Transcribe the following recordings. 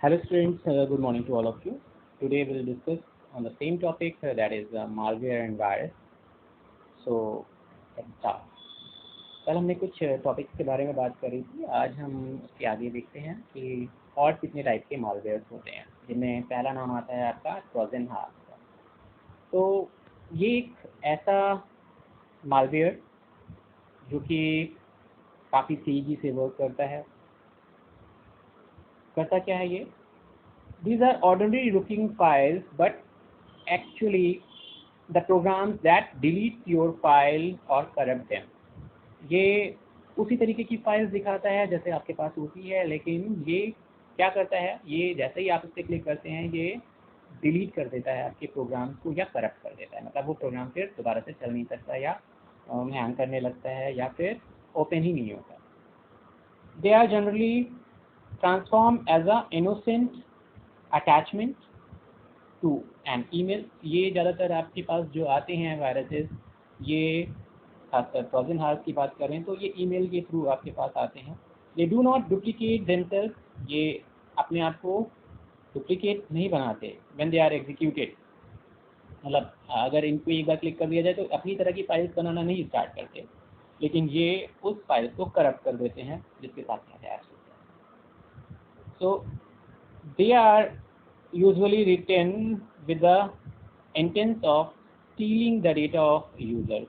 Hello students, good morning to all of you. Today we'll discuss on the same topic that is malware and virus. So let's start. कल हमने कुछ topics के बारे में बात करी थी। आज हम उसके आगे देखते हैं कि और कितने टाइप के मालवेयर्स होते हैं, जिनमें पहला नाम आता है आपका ट्रोजन हॉर्स का। तो ये एक ऐसा मालवेयर जो कि काफ़ी तेज़ी से वर्क करता है। करता क्या है ये? These are ordinary looking files, but actually the programs that delete your file or corrupt them. ये उसी तरीके की फाइल्स दिखाता है जैसे आपके पास होती है, लेकिन ये क्या करता है, ये जैसे ही आप इस पर क्लिक करते हैं ये डिलीट कर देता है आपके प्रोग्राम्स को या करप्ट कर देता है। मतलब वो प्रोग्राम फिर दोबारा से चल नहीं सकता या हैंग करने लगता है या फिर ओपन ही नहीं होता। They are generally transform as a innocent attachment to an email. ये ज़्यादातर आपके पास जो आते हैं वायरसेस, ये खासकर ट्रोजन हॉर्स की बात करें तो ये ईमेल के थ्रू आपके पास आते हैं। They do not duplicate themselves, ये अपने आप को डुप्लीकेट नहीं बनाते व्हेन दे आर एग्जीक्यूटेड। मतलब अगर इनको एक बार क्लिक कर दिया जाए तो अपनी तरह की फाइल्स बनाना नहीं स्टार्ट करते, लेकिन ये उस फाइल्स को करप्ट कर देते हैं जिसके साथ में अटैच होते हैं। सो they are usually written with the intent of stealing the data of user।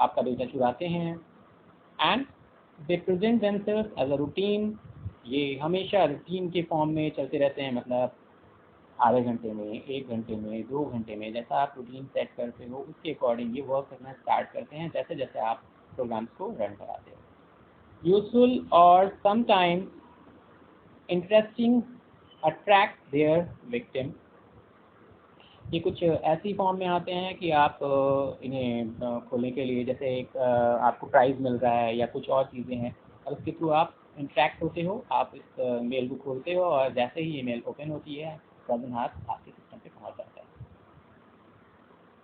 आपका डेटा चुराते हैं and they present themselves as a routine। ये हमेशा रूटीन के फॉर्म में चलते रहते हैं, मतलब आधे घंटे में, 1 घंटे में, 2 घंटे में, जैसा आप रूटीन सेट करते हो उसके अकॉर्डिंग ये वर्क करना स्टार्ट करते हैं जैसे जैसे आप प्रोग्राम्स को रन कराते हो। यूजफुल और sometimes interesting attract their victim. ये कुछ ऐसी फॉर्म में आते हैं कि आप इन्हें खोलने के लिए जैसे एक आपको प्राइज़ मिल रहा है या कुछ और चीज़ें हैं और उसके थ्रू आप इंटरेक्ट होते हो। आप इस मेल को खोलते हो और जैसे ही ये मेल ओपन होती है ट्रोजन हॉर्स आपके सिस्टम पे पहुंच जाता है।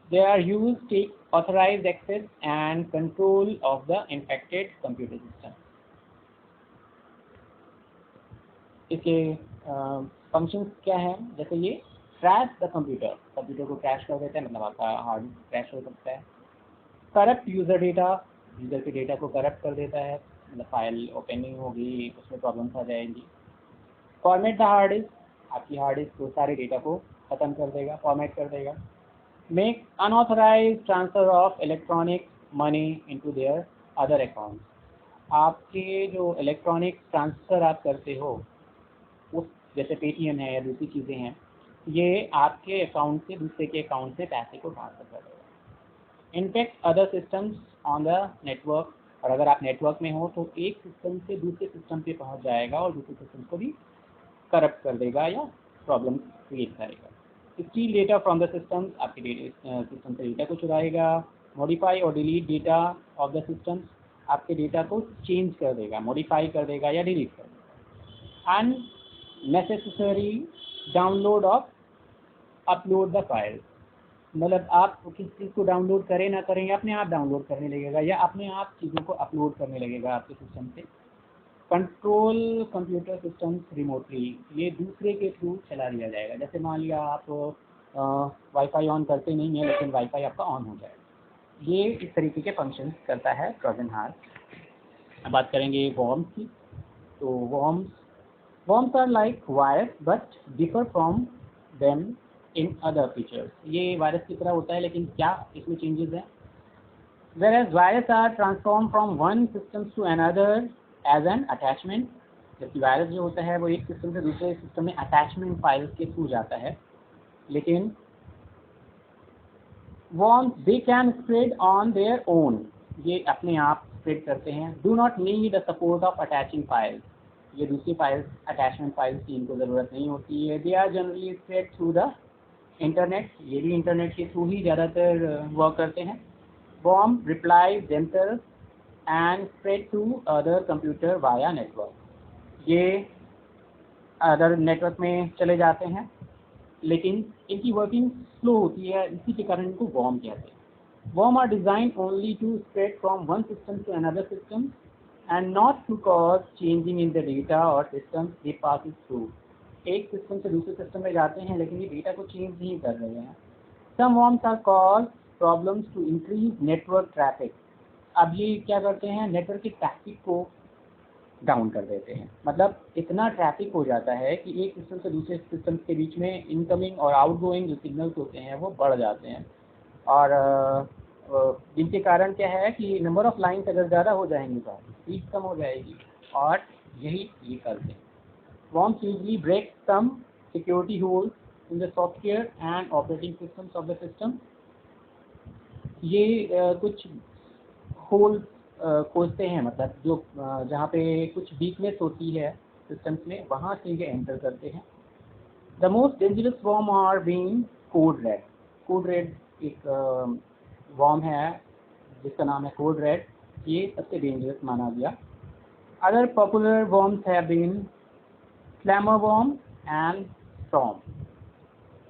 They are use take authorized access and control of the infected computer system. इसके फंक्शंस क्या हैं? जैसे ये क्रैश द कंप्यूटर को क्रैश कर देता है, मतलब आपका हार्ड क्रैश हो सकता है। करप्ट यूज़र डेटा, यूज़र के डेटा को करप्ट कर देता है, मतलब फाइल ओपन नहीं होगी, उसमें प्रॉब्लम्स आ जाएंगी। फॉर्मेट द हार्ड डिस्क, आपकी हार्ड डिस्क को सारे डेटा को ख़त्म कर देगा, फॉर्मेट कर देगा। Make unauthorize transfer of electronic money into their other accounts. आपके जो इलेक्ट्रॉनिक ट्रांसफ़र आप करते हो उस जैसे पेटीएम है या दूसरी चीज़ें हैं, ये आपके अकाउंट से दूसरे के अकाउंट से पैसे को ट्रांसफ़र कर देगा। In fact other systems on the network, और अगर आप नेटवर्क में हो तो एक सिस्टम से दूसरे सिस्टम पे पहुंच जाएगा और दूसरे सिस्टम को भी करप्ट कर देगा या प्रॉब्लम क्रिएट करेगा। Steel data from the system, आपके सिस्टम से डेटा को चुराएगा। मॉडिफाई और delete data of the system, आपके डेटा को चेंज कर देगा, मॉडिफाई कर देगा या डिलीट कर देगा। And necessary download of upload the file, मतलब आप किस चीज़ को डाउनलोड करें ना करें, अपने आप डाउनलोड करने लगेगा या अपने आप चीज़ों को अपलोड करने लगेगा आपके सिस्टम से। कंट्रोल कंप्यूटर सिस्टम रिमोटली, ये दूसरे के थ्रू चला दिया जाएगा। जैसे मान लिया आप वाईफाई ऑन करते नहीं हैं लेकिन वाईफाई आपका ऑन हो जाएगा। ये इस तरीके के फंक्शन करता है ट्रोजन हॉर्स। अब बात करेंगे वॉर्म्स की। तो worms are like virus but differ from them in other features। ये वायरस की तरह होता है लेकिन क्या इसमें चेंजेस हैं? Whereas virus are transformed from one system to another as an attachment, जबकि वायरस जो होता है वो एक सिस्टम से दूसरे सिस्टम में अटैचमेंट फाइल्स के थ्रू जाता है। लेकिन worms they can spread on their own, ये अपने आप स्प्रेड करते हैं। Do not need the support of attaching files, ये दूसरी फाइल्स अटैचमेंट फाइल्स की इनको ज़रूरत नहीं होती है। They are generally spread through the internet, ये भी इंटरनेट के थ्रू ही ज़्यादातर वर्क करते हैं। Worm reply themselves and spread to other computer via network, ये अदर नेटवर्क में चले जाते हैं लेकिन इनकी वर्किंग स्लो होती है, इसी के कारण इनको वर्म कहते हैं। Worm are design only to spread from one system to another system and not to cause changing in the data or systems they pass it through। एक सिस्टम से दूसरे सिस्टम में जाते हैं, लेकिन ये डेटा को चेंज नहीं कर रहे हैं। Some worms are called problems to increase network traffic. अब ये क्या करते हैं, नेटवर्क की ट्रैफिक को डाउन कर देते हैं। मतलब इतना ट्रैफिक हो जाता है कि एक सिस्टम से दूसरे सिस्टम के बीच में इनकमिंग और आउटगोइंग जो सिग्नल्स होते हैं वो बढ़ जाते हैं, और जिनके कारण क्या है कि नंबर ऑफ लाइन्स अगर ज़्यादा हो जाएंगी तो स्पीड कम हो जाएगी, और यही ये करते हैं। Worms usually break some security holes in the software and operating systems of the system. ये कुछ होल खोजते हैं, मतलब जो जहाँ पे कुछ वीकनेस होती है सिस्टम्स में, वहाँ से ये एंटर करते हैं। The most dangerous worm are being code red. Code red एक वॉर्म है जिसका नाम है कोड रेड, ये सबसे डेंजरस माना गया। Other popular worms have been slammer worm and storm.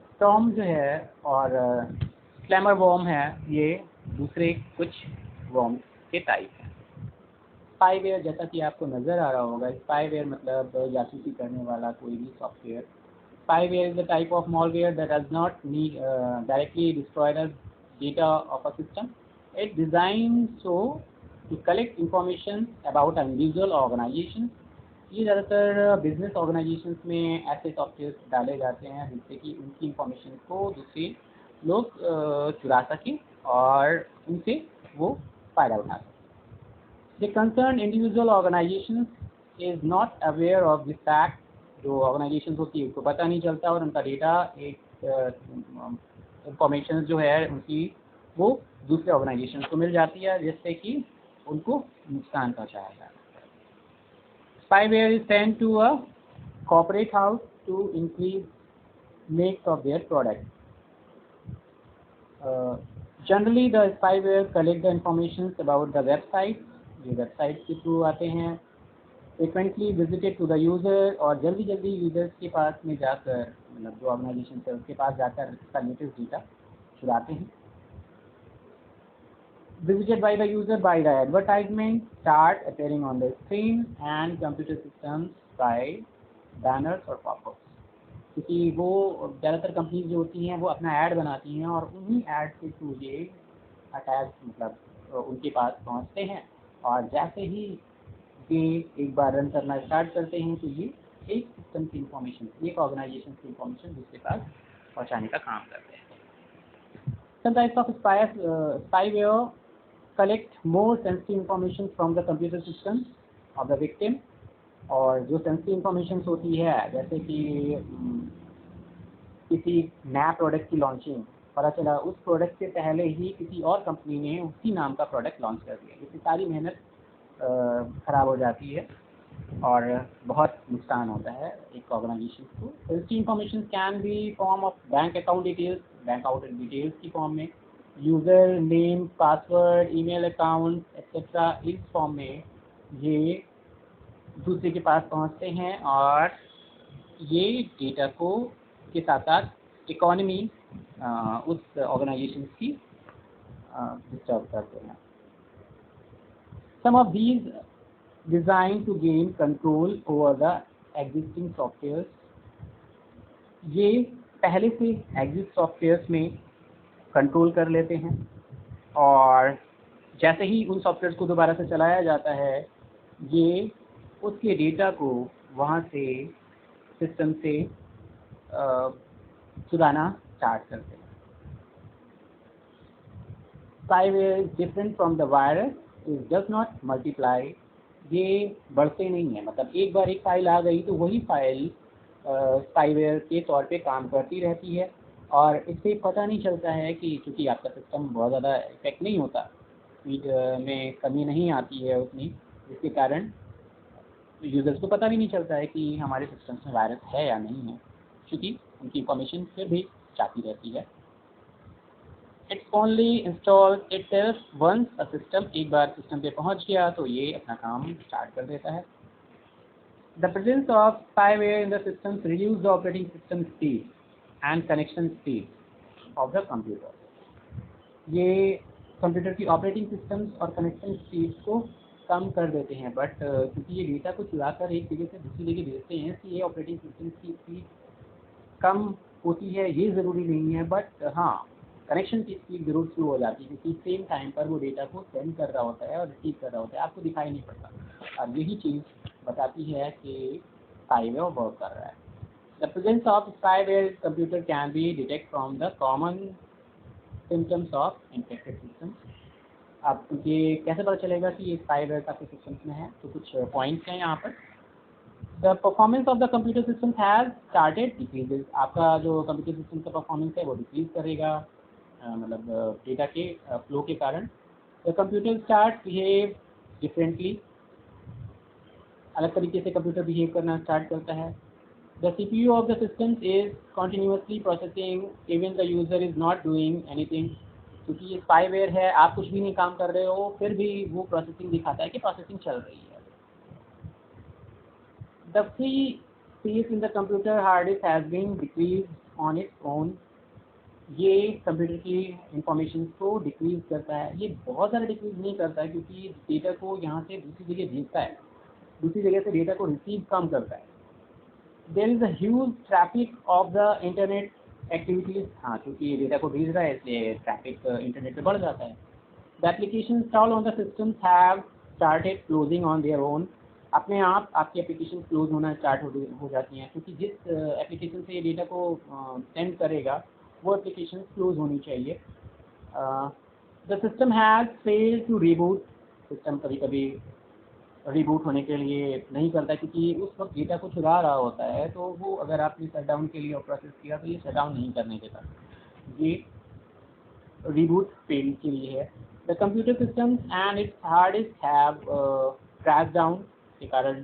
Storm जो है और स्लैमर वॉर्म है, ये दूसरे कुछ वॉर्म के टाइप हैं। स्पाईवेयर, जैसा कि आपको नज़र आ रहा होगा, स्पाईवेयर मतलब जासूसी करने वाला कोई भी software. Spyware is the type of malware that does not need directly destroy the data of a system. It's designed so to collect information about an individual organization. ये ज़्यादातर बिजनेस ऑर्गेनाइजेशंस में ऐसे सॉफ्टवेयर डाले जाते हैं जिससे कि उनकी इंफॉर्मेशन को दूसरे लोग चुरा सकें और उनसे वो फ़ायदा उठा सकें। The concern individual organization is not aware of this fact. जो ऑर्गेनाइजेशन होती है उसको पता नहीं चलता, और उनका डेटा एक इंफॉर्मेशन जो है उनकी वो दूसरे ऑर्गेनाइजेशन को मिल जाती है, जिससे कि उनको नुकसान पहुँचाया जाता है। Spyware is sent to a corporate house to increase makes of their product. Generally, the spyware collect the information about the website. ये वेबसाइट के थ्रू आते हैं। frequently visited to the user, और जल्दी जल्दी यूजर्स के पास में जाकर, मतलब जो ऑर्गेनाइजेशन है उसके पास जाकर उसका लेटेस्ट डेटा चुराते हैं। Visited by the user by the advertisement start appearing on the screen and computer systems by banners और pop-ups। क्योंकि वो ज़्यादातर कंपनीज जो होती हैं वो अपना ऐड बनाती हैं, और उन्हीं ऐड के थ्रू ये अटैक मतलब उनके पास पहुंचते हैं, और जैसे ही ये एक बार रन करना स्टार्ट करते हैं तो ये एक सिस्टम की इंफॉर्मेशन, एक ऑर्गेनाइजेशन की इंफॉर्मेशन दूसरे पास पहुँचाने का काम करते हैं। Some types of spyware collect more sensitive information from the computer system of the victim, और जो सेंसिटिव इंफॉर्मेशन होती है जैसे कि किसी नया प्रोडक्ट की लॉन्चिंग, पता चला उस प्रोडक्ट से पहले ही किसी और कंपनी ने उसी नाम का प्रोडक्ट लॉन्च कर दिया, इससे सारी मेहनत ख़राब हो जाती है और बहुत नुकसान होता है एक ऑर्गेनाइजेशन को। Sensitive information can be form of bank account details, bank account details की फॉर्म में, user name, password, email account etcetera, इस फॉर्म में ये दूसरे के पास पहुंचते हैं, और ये डेटा को के साथ साथ इकोनॉमी उस ऑर्गेनाइजेशन की डिस्टर्ब करते हैं। Some of these design to gain control over the existing software. ये पहले से एग्जिस्ट सॉफ्टवेयर्स में कंट्रोल कर लेते हैं, और जैसे ही उन सॉफ्टवेयर्स को दोबारा से चलाया जाता है ये उसके डेटा को वहाँ से सिस्टम से चुराना स्टार्ट करते हैं। Spyware is different from the virus, it does not multiply. ये बढ़ते नहीं है, मतलब एक बार एक फाइल आ गई तो वही फाइल स्पाईवेयर के तौर पे काम करती रहती है, और इससे पता नहीं चलता है कि चूँकि आपका सिस्टम बहुत ज़्यादा इफेक्ट नहीं होता, स्पीड में कमी नहीं आती है उतनी, जिसके कारण यूज़र्स को पता भी नहीं चलता है कि हमारे सिस्टम में वायरस है या नहीं है, क्योंकि उनकी इंफॉर्मेशन फिर भी जाती रहती है। It's only install itself once a system, एक बार सिस्टम पे पहुंच गया तो ये अपना काम स्टार्ट कर देता है। The presence of spyware in the systems reduce the operating system speed and connection speed of the computer. ये कंप्यूटर की ऑपरेटिंग सिस्टम्स और कनेक्शन स्पीड को कम कर देते हैं, बट क्योंकि ये डेटा को चुरा कर एक जगह से दूसरी जगह भेजते हैं, इसलिए ऑपरेटिंग सिस्टम की स्पीड कम होती है ये ज़रूरी नहीं है, बट हाँ कनेक्शन की स्पीड ज़रूर स्लो हो जाती है, क्योंकि सेम टाइम पर वो डेटा को सेंड कर रहा होता है और रिसीव कर रहा होता है, आपको दिखाई नहीं पड़ता। और यही चीज़ बताती है कि स्पाईवेयर वर्क कर रहा है। The presence of spyware computer can be detect from the common symptoms of infected system. अब ये कैसे पता चलेगा कि ये स्पाईवेयर आपके सिस्टम्स में है, तो कुछ पॉइंट्स हैं यहाँ पर। The performance of the computer system has started decreases. आपका जो कंप्यूटर सिस्टम का परफॉर्मेंस है वो डिक्रीज करेगा, मतलब डेटा के फ्लो के कारण। The computer start behave differently, अलग तरीके से कंप्यूटर बिहेव करना स्टार्ट करता है। The CPU of the system is continuously processing even the user is not doing anything. क्योंकि ये स्पाईवेयर है, आप कुछ भी नहीं काम कर रहे हो, फिर भी वो प्रोसेसिंग दिखाता है कि प्रोसेसिंग चल रही है। The free space in the computer hard disk has been decreased on its own। ये कंप्यूटर की इंफॉर्मेशन को डिक्रीज करता है, ये बहुत ज़्यादा डिक्रीज नहीं करता है, क्योंकि डेटा को यहाँ से दूसरी जगह भेजता है, दूसरी जगह से डेटा को रिसीव कम करता है। There is a huge traffic of the internet activities. हाँ, क्योंकि ये डेटा को भेज रहा है इसलिए ट्रैफिक इंटरनेट पे बढ़ जाता है। The application install on the system have started closing on their own. अपने आप आपकी एप्लीकेशन क्लोज होना स्टार्ट हो जाती हैं, क्योंकि जिस एप्लीकेशन से ये डेटा को सेंड करेगा वो एप्लीकेशन क्लोज होनी चाहिए। The system has failed to reboot. System कभी कभी रीबूट होने के लिए नहीं करता, क्योंकि उस वक्त डेटा को चुरा रहा होता है, तो वो अगर आपने शटडाउन के लिए प्रोसेस किया तो ये शटडाउन नहीं करने देता, ये रीबूट फेल के लिए है। The computer system and it's hard disk have crash down के कारण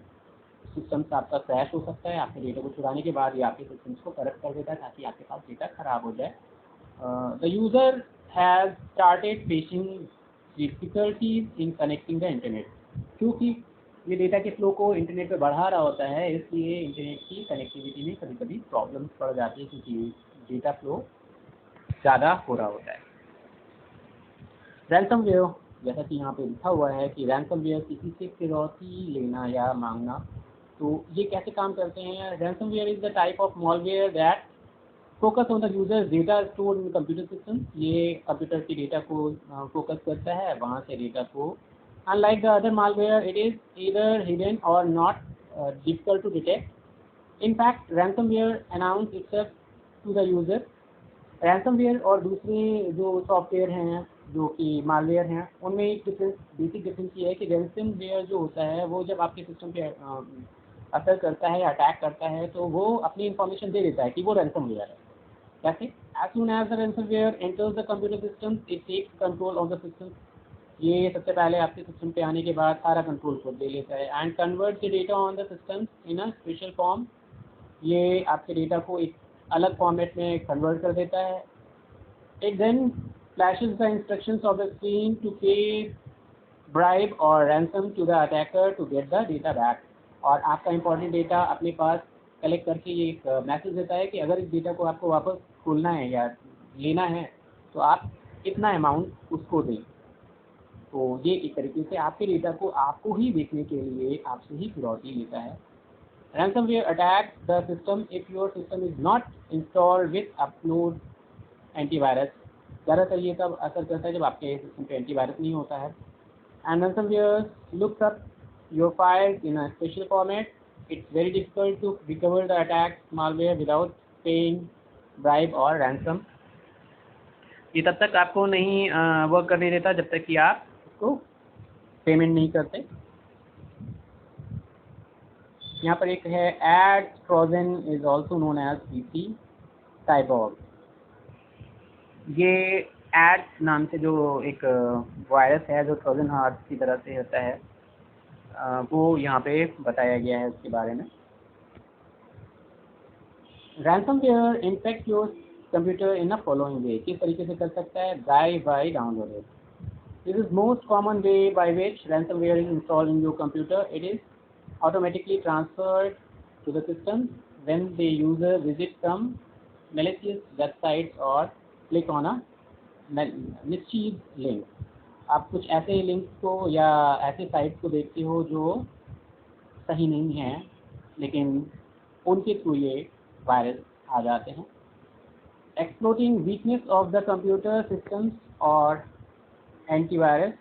सिस्टम्स आपका क्रैश हो सकता है। आपके डेटा को चुराने के बाद ये आपके सिस्टम्स को करेक्ट कर देता है ताकि आपके पास डेटा खराब हो जाए। The user has started facing difficulties in connecting the internet. क्योंकि ये डेटा के फ्लो को इंटरनेट पे बढ़ा रहा होता है, इसलिए इंटरनेट की कनेक्टिविटी में कभी कभी प्रॉब्लम्स पड़ जाती है, क्योंकि डेटा फ्लो ज़्यादा हो रहा होता है। रैंसमवेयर, जैसा कि यहाँ पे लिखा हुआ है कि रैंसमवेयर किसी से फिरौती लेना या मांगना, तो ये कैसे काम करते हैं। Ransomware is the type of malware that focus on the user data store in computer system. ये कंप्यूटर की डेटा को फोकस करता है, वहाँ से डेटा को। Unlike the other malware, it is either hidden और not difficult to detect. In fact ransomware announce itself to the user. Ransomware और दूसरे जो सॉफ्टवेयर हैं जो कि मालवेयर हैं, उनमें एक डिफरेंस, बेसिक डिफरेंस ये है कि रैंसमवेयर जो होता है वो जब आपके सिस्टम पे असर करता है या अटैक करता है, तो वो अपनी इंफॉर्मेशन दे देता है कि वो रैंसमवेयर है। कैसे? As soon as the ransomware enters the computer system, it takes control of the system. ये सबसे पहले आपके सिस्टम पे आने के बाद सारा कंट्रोल खुद ले लेता है। And convert the data on the system in a special form. ये आपके डेटा को एक अलग फॉर्मेट में कन्वर्ट कर देता है। It then flashes the instructions of the screen to pay bribe or ransom to the attacker to get the data back. और आपका इंपॉर्टेंट डेटा अपने पास कलेक्ट करके ये एक मैसेज देता है कि अगर इस डेटा को आपको वापस खोलना है या लेना है तो आप इतना अमाउंट उसको दें। तो ये एक तरीके से आपके डेटा को आपको ही देखने के लिए आपसे ही फिरौती लेता है। Ransomware attacks the system if your system is not installed with upload antivirus। ज़्यादातर ये तब असर करता है जब आपके सिस्टम पे एंटीवायरस नहीं होता है। And ransomware looks up your files in a special format। It's very difficult to recover the attacked malware without paying bribe or ransom। ये तब तक आपको नहीं वर्क करने देता जब तक कि आप उसको पेमेंट नहीं करते। यहाँ पर एक है AIDS Trojan is also known as PC Cyborg. ये एड नाम से जो एक वायरस है जो ट्रोजन हार्ट की तरह से होता है, वो यहाँ पे बताया गया है उसके बारे में। Ransomware infect your computer in a following वे। किस तरीके से कर सकता है? Drive by downloaded. This is most common way by which ransomware is installed in your computer. It is automatically transferred to the system when the user visits some malicious websites or click on a mischievous link। आप कुछ ऐसे link को या ऐसे site को देखते हो जो सही नहीं है, लेकिन उनके थ्रू ये वायरस आ जाते हैं। Exploiting weakness of the computer systems और एंटीवायरस,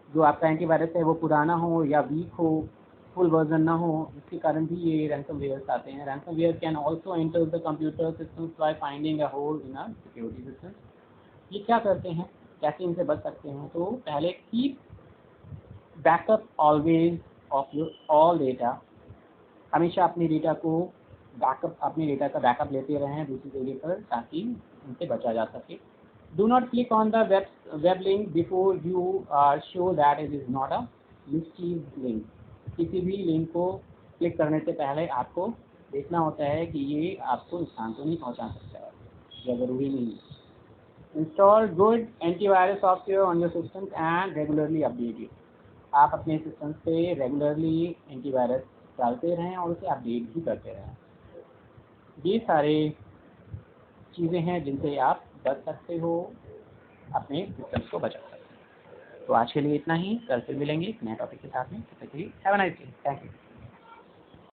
जो आपका एंटीवायरस है वो पुराना हो या वीक हो, फुल वर्जन ना हो, इसके कारण भी ये रैंसमवेयर्स आते हैं। Ransomware can also enter the computer systems by finding a hole in a security system. ये क्या करते हैं, कैसे इनसे बच सकते हैं? तो पहले keep backup always of your all data, हमेशा अपने डेटा को अपने डेटा का बैकअप लेते रहें दूसरी जगह पर, ताकि इनसे बचा जा सके। Do not click on the web link before you are sure that it is not a mischief link. किसी भी लिंक को क्लिक करने से पहले आपको देखना होता है कि ये आपको नुकसान तो नहीं पहुंचा सकता है, या ज़रूरी नहीं है। Install good antivirus software on your system and regularly update it. आप अपने सिस्टम पे रेगुलरली एंटीवायरस डालते रहें और उसे अपडेट भी करते रहें। ये सारे चीज़ें हैं जिनसे आप बच सकते हो, अपने सिस्टम्स को बचा सकते हो। तो आज के लिए इतना ही, कल फिर मिलेंगे एक नए टॉपिक के साथ में। तब तक के लिए have a nice day, thank you.